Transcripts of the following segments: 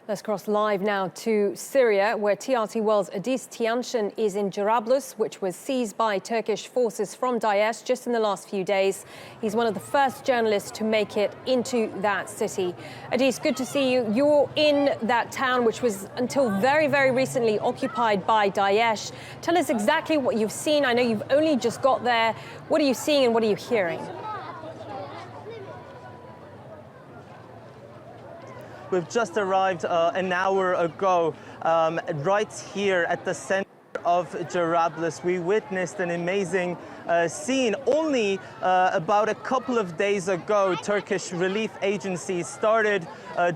Let's cross live now to Syria, where TRT World's Ediz Tiyansan is in Jarablus, which was seized by Turkish forces from Daesh just in the last few days. He's one of the first journalists to make it into that city. Ediz, good to see you. You're in that town, which was until very, very recently occupied by Daesh. Tell us exactly what you've seen. I know you've only just got there. What are you seeing and what are you hearing? We've just arrived an hour ago, right here at the center of Jarablus. We witnessed an amazing scene. Only about a couple of days ago, Turkish relief agencies started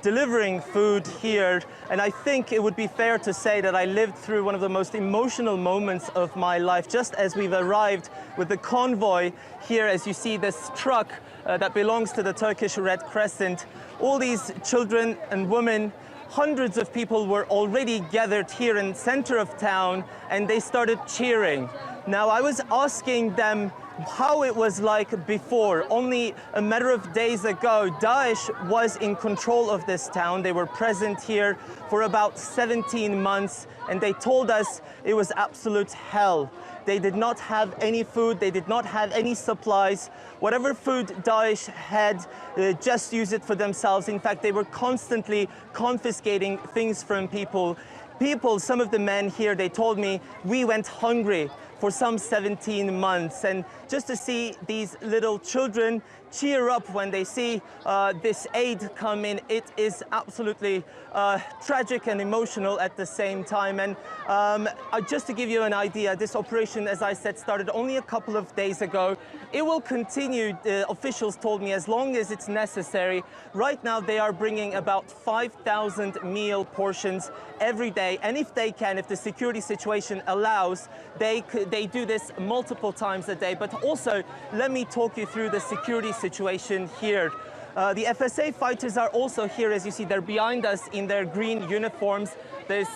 delivering food here. And I think it would be fair to say that I lived through one of the most emotional moments of my life, just as we've arrived with the convoy here. As you see, this truck that belongs to the Turkish Red Crescent. All these children and women, hundreds of people were already gathered here in the center of town, and they started cheering. Now, I was asking them how it was like before. Only a matter of days ago, Daesh was in control of this town. They were present here for about 17 months, and they told us it was absolute hell. They did not have any food, they did not have any supplies. Whatever food Daesh had, just use it for themselves. In fact, they were constantly confiscating things from people. Some of the men here, they told me, we went hungry for some 17 months. And just to see these little children cheer up when they see this aid come in, it is absolutely tragic and emotional at the same time. And just to give you an idea, this operation, as I said, started only a couple of days ago. It will continue, officials told me, as long as it's necessary. Right now, they are bringing about 5,000 meal portions every day. And if they can, if the security situation allows, they do this multiple times a day. But also, let me talk you through the security situation here. The FSA fighters are also here, as you see. They're behind us in their green uniforms. There's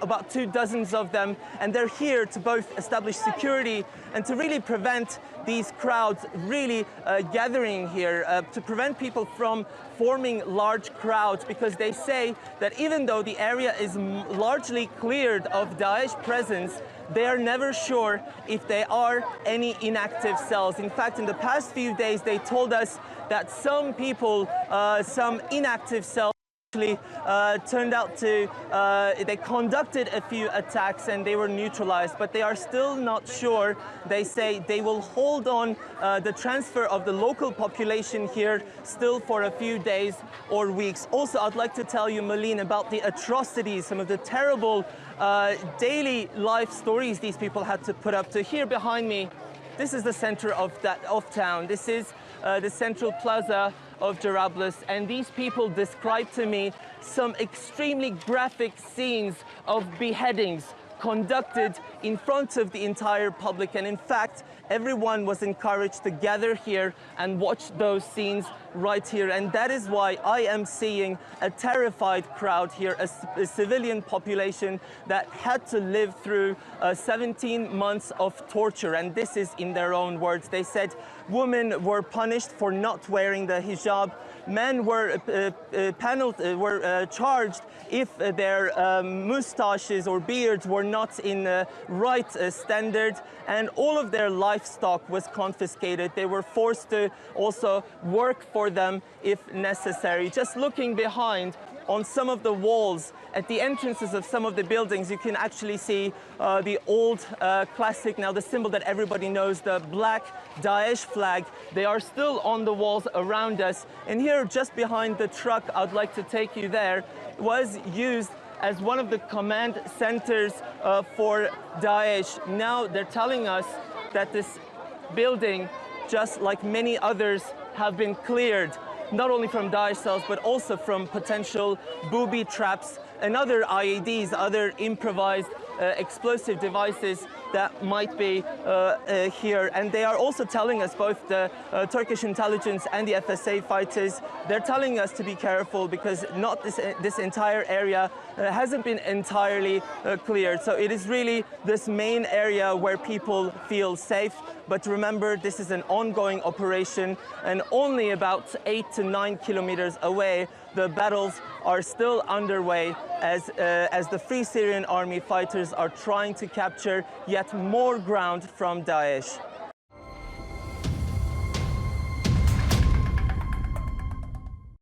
about 24 of them, and they're here to both establish security and to really prevent these crowds really gathering here, to prevent people from forming large crowds, because they say that even though the area is largely cleared of Daesh presence, they are never sure if there are any inactive cells. In fact, in the past few days, they told us that some people, some inactive cells, turned out to, they conducted a few attacks and they were neutralized, but they are still not sure. They say they will hold on the transfer of the local population here still for a few days or weeks. Also, I'd like to tell you, Malin, about the atrocities, some of the terrible daily life stories these people had to put up to. Here behind me, this is the center of town. This is the central plaza of Jarablus, and these people described to me some extremely graphic scenes of beheadings conducted in front of the entire public. And in fact, everyone was encouraged to gather here and watch those scenes right here. And that is why I am seeing a terrified crowd here, a civilian population that had to live through 17 months of torture. And this is in their own words. They said women were punished for not wearing the hijab. Men were charged if their mustaches or beards were not in the right standard, and all of their livestock was confiscated. They were forced to also work for them if necessary. Just looking behind, on some of the walls, at the entrances of some of the buildings, you can actually see the old classic, now the symbol that everybody knows, the black Daesh flag. They are still on the walls around us. And here, just behind the truck, I'd like to take you there, was used as one of the command centers for Daesh. Now they're telling us that this building, just like many others, have been cleared, not only from Daesh cells, but also from potential booby traps and other IEDs, other improvised explosive devices that might be here. And they are also telling us, both the Turkish intelligence and the FSA fighters, they're telling us to be careful because this entire area hasn't been entirely cleared. So it is really this main area where people feel safe. But remember, this is an ongoing operation, and only about 8 to 9 kilometers away, the battles are still underway as the Free Syrian Army fighters are trying to capture yet more ground from Daesh.